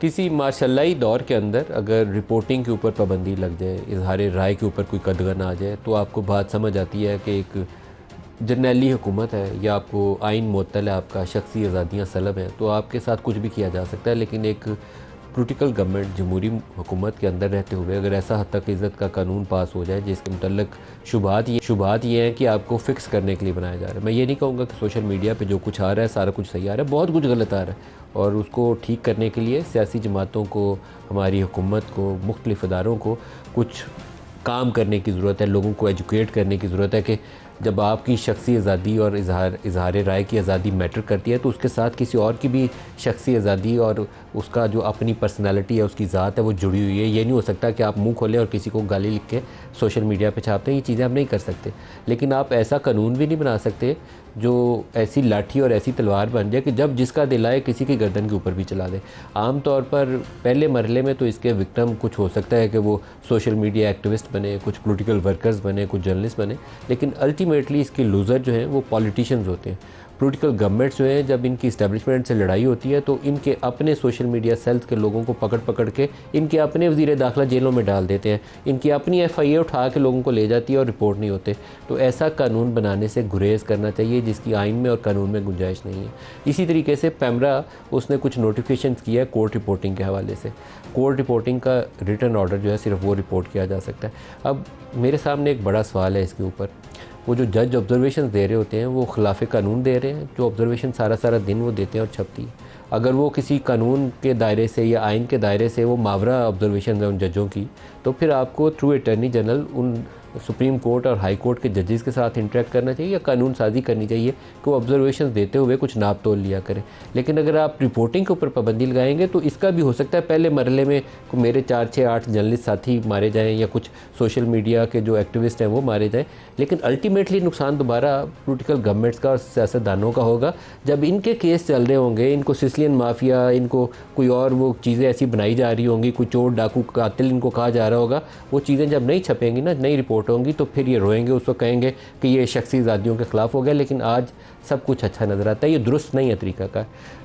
किसी मार्शल्लाई दौर के अंदर अगर रिपोर्टिंग के ऊपर पाबंदी लग जाए, इजहार राय के ऊपर कोई कदगन आ जाए, तो आपको बात समझ आती है कि एक जर्नैली हुकूमत है या आपको आइन मुअत्तल है, आपका शख्सी आज़ादियाँ सलब हैं, तो आपके साथ कुछ भी किया जा सकता है। लेकिन एक पोलिटिकल गवर्नमेंट जमहूरी हुकूमत के अंदर रहते हुए अगर ऐसा हद तक इज़्ज़त का कानून पास हो जाए जिसके मुतल्लिक शुबात ये हैं कि आपको फ़िक्स करने के लिए बनाया जा रहा है। मैं ये नहीं कहूँगा कि सोशल मीडिया पे जो कुछ आ रहा है सारा कुछ सही आ रहा है, बहुत कुछ गलत आ रहा है, और उसको ठीक करने के लिए सियासी जमातों को, हमारी हुकूमत को, मुख्तलिफ़ इदारों को कुछ काम करने की ज़रूरत है, लोगों को एजुकेट करने की ज़रूरत है कि जब आपकी शख्सी आज़ादी और इज़हार राय की आज़ादी मैटर करती है तो उसके साथ किसी और की भी शख्सी आज़ादी और उसका जो अपनी पर्सनालिटी है, उसकी ज़ात है, वो जुड़ी हुई है। ये नहीं हो सकता कि आप मुंह खोलें और किसी को गाली लिख के सोशल मीडिया पे छापते हैं, ये चीज़ें आप नहीं कर सकते। लेकिन आप ऐसा कानून भी नहीं बना सकते जो ऐसी लाठी और ऐसी तलवार बन जाए कि जब जिसका दिल आए किसी की गर्दन के ऊपर भी चला दे। आम तौर पर पहले मरहले में तो इसके विक्टिम कुछ हो सकता है कि वो सोशल मीडिया एक्टिविस्ट बने, कुछ पॉलिटिकल वर्कर्स बने, कुछ जर्नलिस्ट बने, लेकिन अल्टीमेटली इसके लूज़र जो हैं वो पॉलिटिशियंस होते हैं। पॉलिटिकल गवर्नमेंट्स जो हैं, जब इनकी इस्टेब्लिशमेंट से लड़ाई होती है तो इनके अपने सोशल मीडिया सेल्स के लोगों को पकड़ के इनके अपने वज़ीर दाखिला जेलों में डाल देते हैं, इनकी अपनी FIA उठा के लोगों को ले जाती है और रिपोर्ट नहीं होते। तो ऐसा कानून बनाने से गुरेज करना चाहिए जिसकी आइन में और कानून में गुंजाइश नहीं है। इसी तरीके से पैमरा उसने कुछ नोटिफिकेशन किया है कोर्ट रिपोर्टिंग के हवाले से। कोर्ट रिपोर्टिंग का रिटन ऑर्डर जो है सिर्फ वो रिपोर्ट किया जा सकता है। अब मेरे सामने एक बड़ा सवाल है इसके ऊपर, वो जो जज ऑब्जर्वेशन दे रहे होते हैं वो खिलाफ़ कानून दे रहे हैं। जो ऑब्जर्वेशन सारा दिन वो देते हैं और छपती है, अगर वो किसी कानून के दायरे से या आइन के दायरे से वो मावरा ऑब्जर्वेशन है उन जजों की, तो फिर आपको थ्रू अटॉर्नी जनरल उन सुप्रीम कोर्ट और हाई कोर्ट के जजेस के साथ इंटरेक्ट करना चाहिए या कानून साजी करनी चाहिए कि वो ऑब्जर्वेशन देते हुए कुछ नाप तोल लिया करें। लेकिन अगर आप रिपोर्टिंग के ऊपर पाबंदी लगाएंगे तो इसका भी हो सकता है पहले मरहले में मेरे 4, 6, 8 जर्नलिस्ट साथी मारे जाएँ या कुछ सोशल मीडिया के जो एक्टिविस्ट हैं वो मारे जाएँ, लेकिन अल्टीमेटली नुकसान दोबारा पॉलिटिकल गवर्नमेंट्स का और सियासतदानों का होगा। जब इनके केस चल रहे होंगे, इनको सिसिलियन माफिया, इनको कोई और वो चीज़ें ऐसी बनाई जा रही होंगी, कोई चोर डाकू कातिल इनको कहा जा रहा होगा, वो चीज़ें जब नहीं छपेंगी ना, नई रिपोर्ट होंगी, तो फिर ये रोएंगे, उस वक्त कहेंगे कि ये शख्सी आज़ादियों के ख़िलाफ़ हो गया। लेकिन आज सब कुछ अच्छा नज़र आता है, ये दुरुस्त नहीं है तरीका का।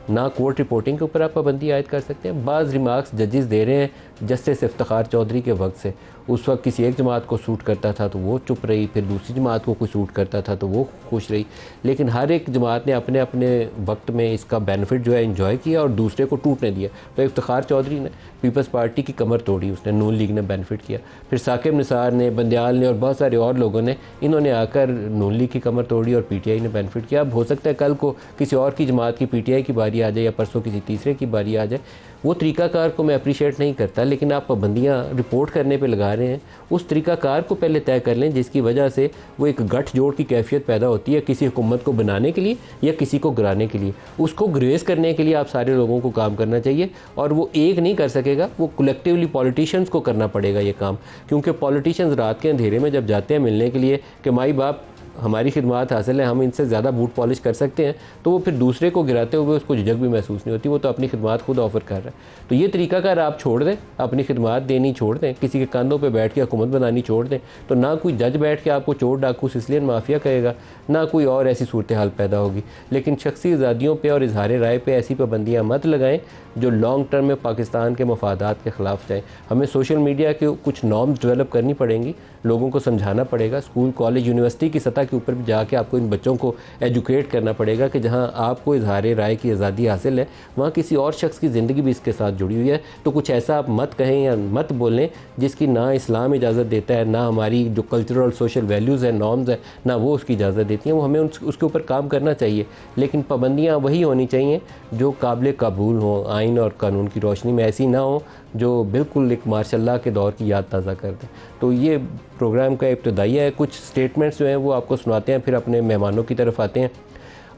ना कोर्ट रिपोर्टिंग के ऊपर आप पाबंदी आयद कर सकते हैं। बाज़ रिमार्क्स जजेस दे रहे हैं जस्टिस इफ्तिखार चौधरी के वक्त से, उस वक्त किसी एक जमात को सूट करता था तो वो चुप रही, फिर दूसरी जमात को कोई सूट करता था तो वो खुश रही। लेकिन हर एक जमात ने अपने अपने वक्त में इसका बेनिफिट जो है एंजॉय किया और दूसरे को टूटने दिया। तो इफ्तिखार चौधरी ने पीपल्स पार्टी की कमर तोड़ी, उसने नून लीग ने बेनिफिट किया। फिर साकिब निसार ने, बंदयाल ने और बहुत सारे और लोगों ने, इन्होंने आकर नून लीग की कमर तोड़ी और PTI ने बेनिफिट किया। अब हो सकता है कल को किसी और की जमात की PTI की बारी आ जाए या परसों किसी तीसरे की बारी आ जाए। वो तरीकाकार को मैं अप्रिशिएट नहीं करता, लेकिन आप पाबंदियाँ रिपोर्ट करने पे लगा रहे हैं, उस तरीकाकार को पहले तय कर लें जिसकी वजह से वो एक गठजोड़ की कैफियत पैदा होती है किसी हुकूमत को बनाने के लिए या किसी को गिराने के लिए। उसको ग्रेस करने के लिए आप सारे लोगों को काम करना चाहिए, और वो एक नहीं कर सकेगा, वो कलेक्टिवली पॉलिटिशियंस को करना पड़ेगा ये काम। क्योंकि पॉलिटिशियंस रात के अंधेरे में जब जाते हैं मिलने के लिए कि माई बाप हमारी खिदमत हासिल है, हम इनसे ज़्यादा बूट पॉलिश कर सकते हैं, तो वो फिर दूसरे को गिराते हुए उसको झिझक भी महसूस नहीं होती, वो तो अपनी खिदमत खुद ऑफ़र कर रहा है। तो ये तरीकाकार आप छोड़ दें, अपनी खिदमत देनी छोड़ दें, किसी के कंधों पे बैठ के हुकूमत बनानी छोड़ दें, तो ना कोई जज बैठ के आपको चोर डाकू सिसिलियन माफिया कहेगा, ना कोई और ऐसी सूरत हाल पैदा होगी। लेकिन शख्सी आज़ादियों पर और इजहार राय पर ऐसी पाबंदियाँ मत लगाएँ जो लॉन्ग टर्म में पाकिस्तान के मफादात के ख़िलाफ़ जाए। हमें सोशल मीडिया के कुछ नॉर्म्स डेवलप करनी पड़ेंगी, लोगों को समझाना पड़ेगा, स्कूल कॉलेज यूनिवर्सिटी की सतह के ऊपर भी जाके आपको इन बच्चों को एजुकेट करना पड़ेगा कि जहां आपको इजहार राय की आज़ादी हासिल है वहां किसी और शख्स की ज़िंदगी भी इसके साथ जुड़ी हुई है। तो कुछ ऐसा आप मत कहें या मत बोलें जिसकी ना इस्लाम इजाज़त देता है, ना हमारी जो कल्चरल सोशल वैल्यूज़ है, नॉर्म्स है, ना वो उसकी इजाज़त देती हैं। वो हमें उसके ऊपर काम करना चाहिए, लेकिन पाबंदियाँ वही होनी चाहिए जो काबिल कबूल हों, आइन और कानून की रोशनी में, ऐसी ना हो जो बिल्कुल एक मार्शल्ला के दौर की याद ताज़ा कर दें। तो ये प्रोग्राम का इब्तिदाइया है, कुछ स्टेटमेंट्स जो हैं वो आपको सुनाते हैं, फिर अपने मेहमानों की तरफ आते हैं।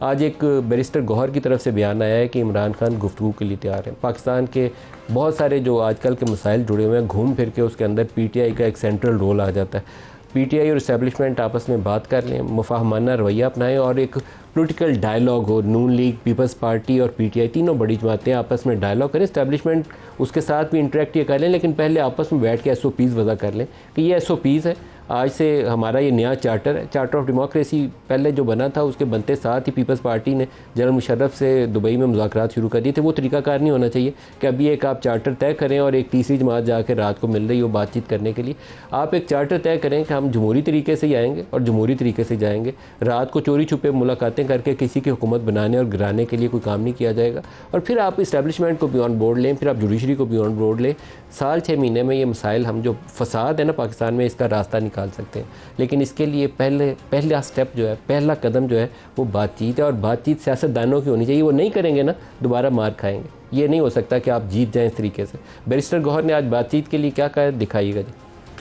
आज एक बैरिस्टर गौहर की तरफ से बयान आया है कि इमरान खान गुफ्तगू के लिए तैयार है। पाकिस्तान के बहुत सारे जो आजकल के मसाइल जुड़े हुए हैं, घूम फिर के उसके अंदर PTI का एक सेंट्रल रोल आ जाता है। PTI और इस्टेब्लिशमेंट आपस में बात कर लें, मुफाहमाना रवैया अपनाएं और एक पॉलिटिकल डायलॉग हो। नून लीग, पीपल्स पार्टी और PTI तीनों बड़ी जमातें आपस में डायलॉग करें, इस्टेब्लिशमेंट उसके साथ भी इंटरेक्ट ये कर लें, लेकिन पहले आपस में बैठ के SOPs वज़ा कर लें कि ये SOPs है आज से हमारा ये नया चार्टर है, चार्टर ऑफ डेमोक्रेसी पहले जो बना था उसके बनते साथ ही पीपल्स पार्टी ने जनरल मुशर्रफ से दुबई में मुज़ाकरात शुरू कर दिए थे। वो तरीकाकार नहीं होना चाहिए कि अभी एक आप चार्टर तय करें और एक तीसरी जमात जाकर रात को मिल रही हो बातचीत करने के लिए। आप एक चार्टर तय करें कि हम जमहूरी तरीके से ही आएंगे और जमहूरी तरीके से जाएंगे। रात को चोरी छुपे मुलाकातें करके किसी की हुकूमत बनाने और गिराने के लिए कोई काम नहीं किया जाएगा। और फिर आप इस्टेब्लिशमेंट को भी ऑन बोर्ड लें, फिर आप जुडिशरी को भी ऑन बोर्ड लें। साल 6 महीने में ये मसाइल, हम जो फसाद है ना पाकिस्तान में, इसका रास्ता निकाल सकते हैं। लेकिन इसके लिए पहला स्टेप जो है, पहला कदम जो है वो बातचीत है। और बातचीत सियासतदानों की होनी चाहिए। वो नहीं करेंगे ना दोबारा मार खाएंगे। ये नहीं हो सकता कि आप जीत जाएं इस तरीके से। बैरिस्टर गौहर ने आज बातचीत के लिए क्या कहा, दिखाइएगा जी।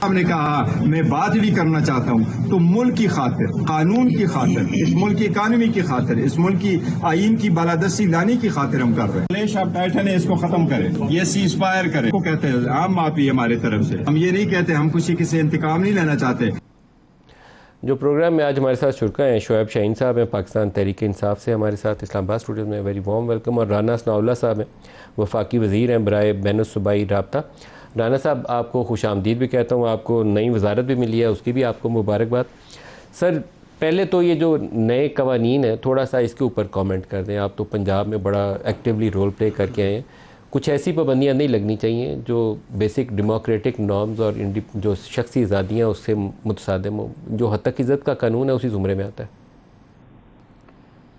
हमने कहा मैं बात भी करना चाहता हूं तो मुल्क की खातिर, कानून की खातिर, इस मुल्क की इकानमी की खातिर, इस मुल्क की आईन की बालादस्ती लाने की खातिर हम कर रहे हैं। क्लेश ऑफ टाइटन है, इसको खत्म करें, ये सीज फायर करें। को कहते हैं आम माफी हमारे तरफ से। हम ये नहीं कहते हम किसी से इंतकाम नहीं लेना चाहते। जो प्रोग्राम में आज हमारे साथ शुरका हैं, शोएब शाहीन साहब हैं पाकिस्तान तहरीक इंसाफ से हमारे साथ इस्लामाबाद स्टूडियो में, वेरी वार्म वेलकम। और राना सनाउल्लाह साहब हैं, वफाकी वज़ीर हैं बराए बैनुल-सूबाई राब्ता। राना साहब, आपको खुश आमदीद भी कहता हूँ, आपको नई वजारत भी मिली है, उसकी भी आपको मुबारकबाद। सर, पहले तो ये जो नए कवानीन है, थोड़ा सा इसके ऊपर कमेंट कर दें। आप तो पंजाब में बड़ा एक्टिवली रोल प्ले करके आए हैं। कुछ ऐसी पाबंदियाँ नहीं लगनी चाहिए जो बेसिक डेमोक्रेटिक नॉर्म्स और जो शख्सी आज़ादियाँ उससे मुतसादिम हो। जो हद तक इज़्ज़त का कानून है उसी ज़ुमरे में आता है।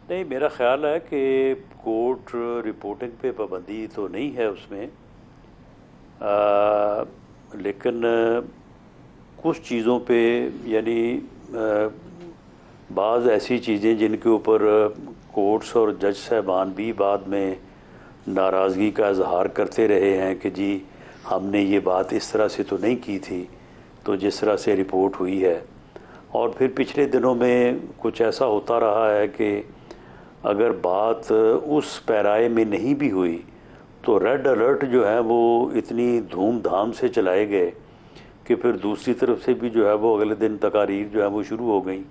नहीं, मेरा ख्याल है कि कोर्ट रिपोर्टिंग पे पाबंदी तो नहीं है उसमें, लेकिन कुछ चीज़ों पे, यानी बाज़ ऐसी चीज़ें जिनके ऊपर कोर्ट्स और जज साहबान भी बाद में नाराज़गी का इजहार करते रहे हैं कि जी हमने ये बात इस तरह से तो नहीं की थी, तो जिस तरह से रिपोर्ट हुई है। और फिर पिछले दिनों में कुछ ऐसा होता रहा है कि अगर बात उस पैराए में नहीं भी हुई तो रेड अलर्ट जो है वो इतनी धूमधाम से चलाए गए कि फिर दूसरी तरफ से भी जो है वो अगले दिन तकारीर जो है वो शुरू हो गई।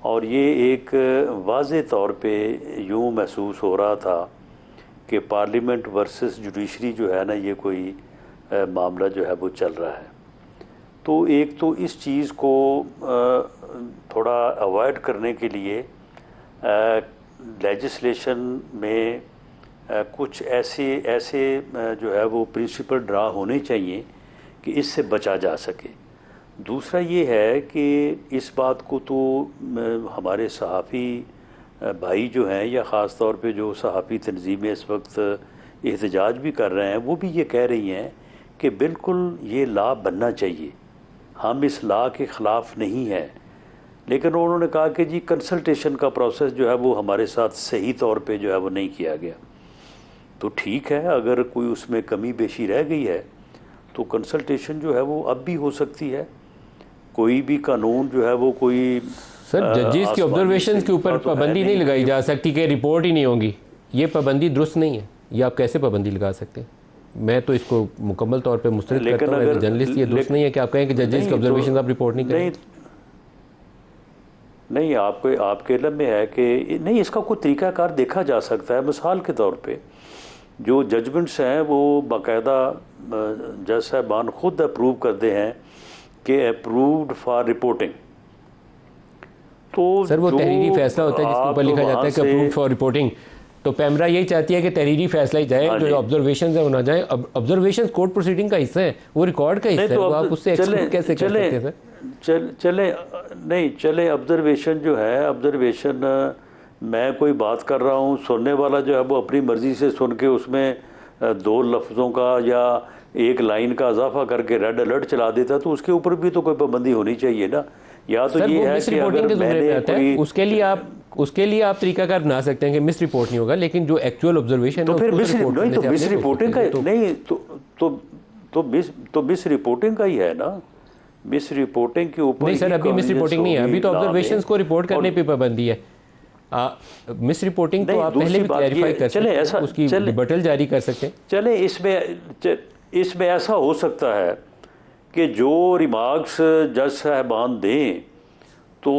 और ये एक वाज़े तौर पे यूँ महसूस हो रहा था कि पार्लियामेंट वर्सेस जुडिशरी जो है ना, ये कोई मामला जो है वो चल रहा है। तो एक तो इस चीज़ को थोड़ा अवॉइड करने के लिए लेजिस्लेशन में कुछ ऐसे जो है वो प्रिंसिपल ड्रा होने चाहिए कि इससे बचा जा सके। दूसरा ये है कि इस बात को तो हमारे सहाफ़ी भाई जो हैं, या ख़ास तौर पे जो सहाफ़ी तंजीमें इस वक्त एहतजाज भी कर रहे हैं, वो भी ये कह रही हैं कि बिल्कुल ये लॉ बनना चाहिए, हम इस लॉ के ख़िलाफ़ नहीं हैं। लेकिन उन्होंने कहा कि जी कंसल्टेशन का प्रोसेस जो है वो हमारे साथ सही तौर पे जो है वो नहीं किया गया। तो ठीक है, अगर कोई उसमें कमी बेशी रह गई है तो कंसल्टेशन जो है वो अब भी हो सकती है। कोई भी कानून जो है वो कोई सर जजेस की ऑब्जर्वेशंस के ऊपर पाबंदी नहीं लगाई जा सकती कि रिपोर्ट ही नहीं होगी। ये पाबंदी दुरुस्त नहीं है। ये आप कैसे पाबंदी लगा सकते हैं? मैं तो इसको मुकम्मल तौर पे मुस्तरद करता हूँ एज ए जर्नलिस्ट। ये दुरुस्त नहीं है कि आप कहें कि जजेस की ऑब्जर्वेशंस आप रिपोर्ट नहीं करें। नहीं, आपके इल्म में है कि नहीं, इसका कोई तरीकाकार देखा जा सकता है। मिसाल के तौर पे जो जजमेंट्स हैं वो बाकायदा जज साहबान खुद अप्रूव करते हैं कि अप्रूव्ड फॉर रिपोर्टिंग। तो सर वो तहरीरी फैसला होता है जिसके ऊपर लिखा जाता है कि अप्रूव्ड फॉर रिपोर्टिंग। तो पैमरा यही चाहती है कि तहरीरी फैसला ही जाए, जो ऑब्जर्वेशंस है वो ना जाए। ऑब्जर्वेशंस कोर्ट प्रोसीडिंग का हिस्सा है, वो रिकॉर्ड का हिस्सा है, वो आप उससे एक्सक्लूड कैसे कर सकते हैं सर? चले ऑब्जर्वेशन जो है, ऑब्जर्वेशन मैं कोई बात कर रहा हूँ, सुनने वाला जो है वो अपनी मर्ज़ी से सुन के उसमें 2 लफ्ज़ों का या 1 लाइन का इजाफा करके रेड अलर्ट चला देता, तो उसके ऊपर भी तो कोई पाबंदी होनी चाहिए ना। या तो ये है कि अगर मैंने उसके लिए आप तरीकाकार बना सकते हैं कि मिस रिपोर्ट नहीं होगा, लेकिन जो एक्चुअल ऑब्जर्वेशन तो फिर मिस रिपोर्टिंग का नहीं तो मिस रिपोर्टिंग का ही है ना। मिस रिपोर्टिंग के ऊपर नहीं सर, अभी मिस रिपोर्टिंग नहीं है, अभी तो ऑब्जर्वेशंस को रिपोर्ट करने पे पाबंदी है। मिस रिपोर्टिंग तो आप पहले भी क्लैरिफाई कर सकते हैं, उसकी रिबटल जारी कर सकते हैं। चले इसमें ऐसा हो सकता है कि जो रिमार्क्स जज साहबान दें तो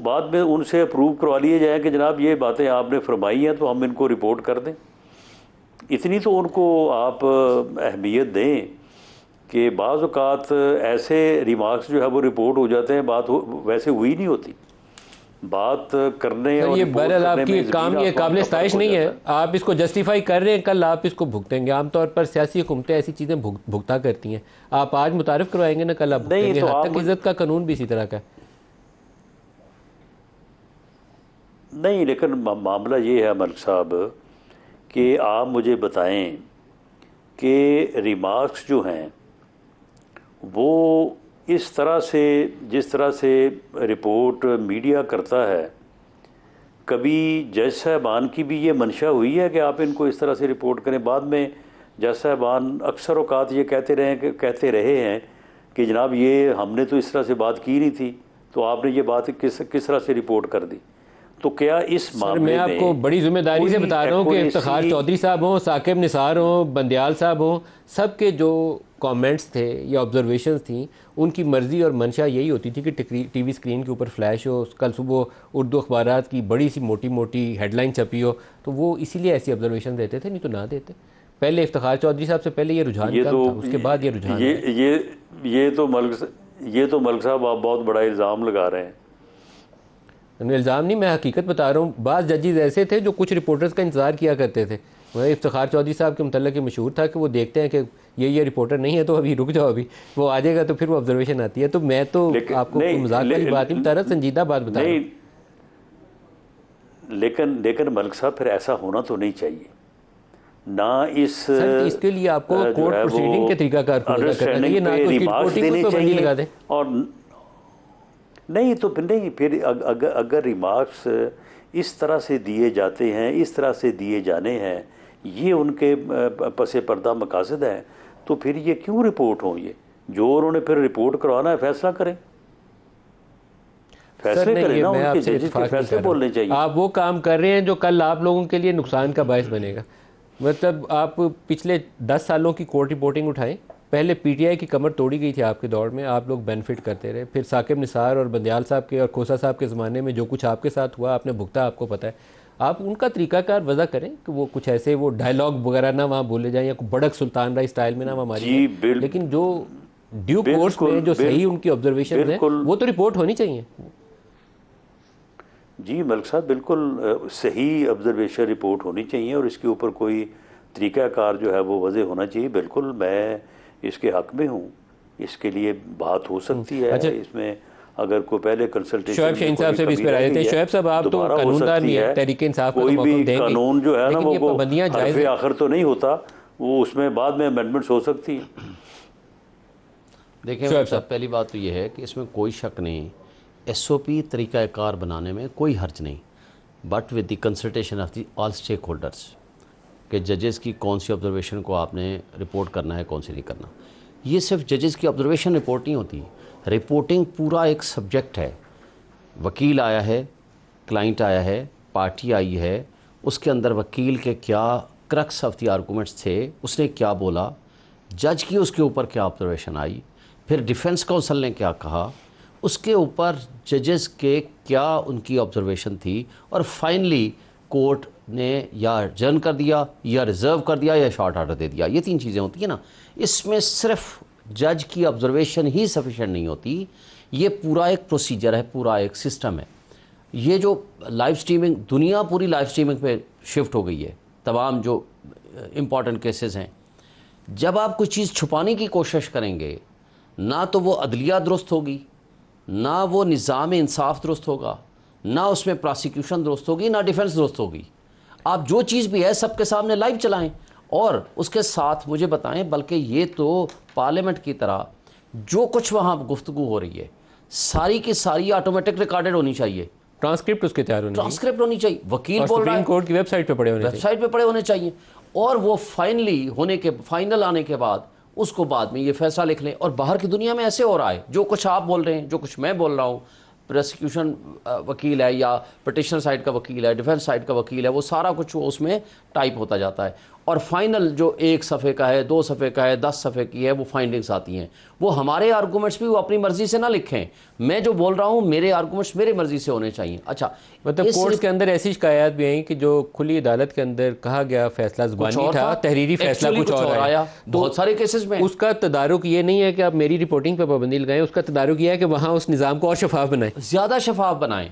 बाद में उनसे अप्रूव करवा लिए जाए कि जनाब ये बातें आपने फरमाई हैं तो हम इनको रिपोर्ट कर दें। इतनी तो उनको आप अहमियत दें कि बाज़ औक़ात ऐसे रिमार्क्स जो है वो रिपोर्ट हो जाते हैं, बात वैसे हुई नहीं होती। बात करने और ये रिपोर्ट बहरहाल करने आपकी में काम ज़मीन ये आसमान काबिल का फ़र्क स्ताइश हो नहीं है, जाता आप इसको जस्टिफाई कर रहे हैं, कल आप इसको भुगतेंगे। आमतौर पर सियासी हुकूमतें ऐसी चीज़ें भुगता करती हैं। आप आज मुतारिफ करवाएंगे ना, कल आप नहीं, भुगतेंगे। तो हद आप तक इज़्ज़त का कानून भी इसी तरह का है। नहीं, लेकिन मामला ये है मलिक साहब कि आप मुझे बताएं कि रिमार्क्स जो हैं वो इस तरह से, जिस तरह से रिपोर्ट मीडिया करता है, कभी जज साहबान की भी ये मंशा हुई है कि आप इनको इस तरह से रिपोर्ट करें? बाद में जज साहबान अक्सर औक़ात ये कहते रहे हैं कि जनाब ये हमने तो इस तरह से बात की नहीं थी, तो आपने ये बात किस तरह से रिपोर्ट कर दी? तो क्या इस मामले में मैं आपको बड़ी जिम्मेदारी से बता रहा हूँ कि इफ्तिखार चौधरी साहब हों, साकिब निसार हों, बंदियाल साहब हों, सब के जो कमेंट्स थे या ऑब्जर्वेशंस थी, उनकी मर्ज़ी और मंशा यही होती थी कि टीवी स्क्रीन के ऊपर फ्लैश हो, कल सुबह उर्दू अखबारात की बड़ी सी मोटी मोटी हेडलाइन छपी हो, तो वो इसीलिए ऐसी ऑब्जर्वेशन देते थे, नहीं तो ना देते। पहले इफ्तिखार चौधरी साहब से पहले ये रुझान कम था, उसके बाद ये रुझान ये तो मलिक साहब आप बहुत बड़ा इल्ज़ाम लगा रहे हैं। इल्ज़ाम नहीं, मैं हकीकत बता रहा हूँ। बाज़ जजेस ऐसे थे जो कुछ रिपोर्टर्स का इंतज़ार किया करते थे। वह इफ्तिखार चौधरी साहब के मुतल्लिक़ ये मशहूर था कि वो देखते हैं कि ये रिपोर्टर नहीं है तो अभी रुक जाओ, अभी वो आ जाएगा तो फिर वो ऑब्जर्वेशन आती है। तो मैं तो आपको मजाक वाली बात नहीं बता रहा, संजीदा बात बता रहा हूँ। लेकिन मलिक साहब फिर ऐसा होना तो नहीं चाहिए ना। इसके लिए आपको कोर्ट प्रोसीडिंग के तरीकाकार को करना चाहिए, ना तो रिपोर्टिंग को पाबंदी लगा दें। और नहीं तो फिर अगर रिमार्क्स इस तरह से दिए जाते हैं, इस तरह से दिए जाने हैं, ये उनके पसे पर्दा मकासद हैं, तो फिर ये क्यों रिपोर्ट हो? ये जो उन्होंने फिर रिपोर्ट करवाना है फैसला करें, फैसले करें ना, उनके जजेस के फैसले बोलने चाहिए। आप वो काम कर रहे हैं जो कल आप लोगों के लिए नुकसान का बायस बनेगा। मतलब आप पिछले 10 सालों की कोर्ट रिपोर्टिंग उठाएं। पहले पीटीआई की कमर तोड़ी गई थी आपके दौर में, आप लोग बेनिफिट करते रहे। फिर साकिब निसार और बंदियाल साहब के और खोसा साहब के ज़माने में जो कुछ आपके साथ हुआ, आपने भुगता, आपको पता है। आप उनका तरीकाकार वजह करें कि वो कुछ ऐसे वो डायलॉग वगैरह ना वहाँ बोले जाएं, या बड़क सुल्तान राय स्टाइल में ना वहाँ मारी, लेकिन जो ड्यू कोर्स में जो सही उनकी ऑब्जर्वेशन है वो तो रिपोर्ट होनी चाहिए। जी मलिक साहब, बिल्कुल सही ऑब्जर्वेशन रिपोर्ट होनी चाहिए और इसके ऊपर कोई तरीक़ाकार जो है वो वज़े होना चाहिए। बिल्कुल मैं इसके हक़ में हूँ, इसके लिए बात हो सकती है। अच्छा, इसमें अगर कोई पहले कंसल्टेशन शोएब शाहीन साहब से भी इस पर आए थे। शोएब साहब, आप तो कानूनदान नहीं है, तहरीक इंसाफ का कोई भी कानून जो है ना वो हरफ़े आखिर तो नहीं होता, वो उसमें बाद में अमेंडमेंट्स हो सकती हैं। देखिए शोएब साहब, पहली बात तो ये है कि इसमें कोई शक नहीं, एसओपी तरीक़ाकार बनाने में कोई हर्ज नहीं, but with the consultation of the all stakeholders कि जजेस की कौन सी ऑब्जर्वेशन को आपने रिपोर्ट करना है, कौन सी नहीं करना। ये सिर्फ जजेस की ऑब्जर्वेशन रिपोर्ट नहीं होती, रिपोर्टिंग पूरा एक सब्जेक्ट है। वकील आया है, क्लाइंट आया है, पार्टी आई है, उसके अंदर वकील के क्या क्रक्स ऑफ द आर्गूमेंट्स थे, उसने क्या बोला, जज की उसके ऊपर क्या ऑब्जर्वेशन आई, फिर डिफेंस काउंसिल ने क्या कहा, उसके ऊपर जजेस के क्या उनकी ऑब्जर्वेशन थी, और फाइनली कोर्ट ने या जर्न कर दिया या रिज़र्व कर दिया या शॉर्ट ऑर्डर दे दिया। ये 3 चीज़ें होती हैं ना। इसमें सिर्फ जज की ऑब्जर्वेशन ही सफिशेंट नहीं होती, ये पूरा एक प्रोसीजर है, पूरा एक सिस्टम है। ये जो लाइव स्ट्रीमिंग, दुनिया पूरी लाइव स्ट्रीमिंग पे शिफ्ट हो गई है, तमाम जो इम्पॉर्टेंट केसेस हैं। जब आप कोई चीज़ छुपाने की कोशिश करेंगे, ना तो वो अदलिया दुरुस्त होगी, ना वो निज़ाम इंसाफ दुरुस्त होगा, ना उसमें प्रोसिक्यूशन दुरुस्त होगी, ना डिफेंस दुरुस्त होगी। आप जो चीज़ भी है सबके सामने लाइव चलाएं और उसके साथ मुझे बताएं, बल्कि ये तो पार्लियामेंट की तरह जो कुछ वहाँ गुफ्तगू हो रही है सारी की सारी ऑटोमेटिक रिकॉर्डेड होनी चाहिए, ट्रांसक्रिप्ट उसके तैयार होनी चाहिए, ट्रांसक्रिप्ट होनी चाहिए, वकील बोल रहा है, कोर्ट की वेबसाइट पे पड़े होने चाहिए, वेबसाइट पे पड़े होने चाहिए, और वो फाइनल आने के बाद उसको बाद में ये फैसला लिख लें। और बाहर की दुनिया में ऐसे हो रहा है, जो कुछ आप बोल रहे हैं, जो कुछ मैं बोल रहा हूँ, प्रोसिक्यूशन वकील है या पिटिशनर साइड का वकील है, डिफेंस साइड का वकील है, वो सारा कुछ वो उसमें टाइप होता जाता है। और फाइनल जो 1 सफ़े का है, 2 सफ़े का है, 10 सफ़े की है, वो फाइंडिंग्स आती हैं। वो हमारे आर्गूमेंट्स भी वो अपनी मर्जी से ना लिखें। मैं जो बोल रहा हूँ मेरे आर्गूमेंट्स मेरे मर्जी से होने चाहिए। अच्छा, मतलब कोर्ट्स के अंदर ऐसी शिकायत भी आई कि जो खुली अदालत के अंदर कहा गया फैसला ज़ुबानी था, तहरीरी फैसला कुछ और आया। बहुत सारे केसेस में उसका तदारुक ये नहीं है कि आप मेरी रिपोर्टिंग पर पाबंदी लगाएं, उसका तदारुक ये है कि वहाँ उस निज़ाम को और शफाफ बनाएं, ज़्यादा शफाफ बनाएं।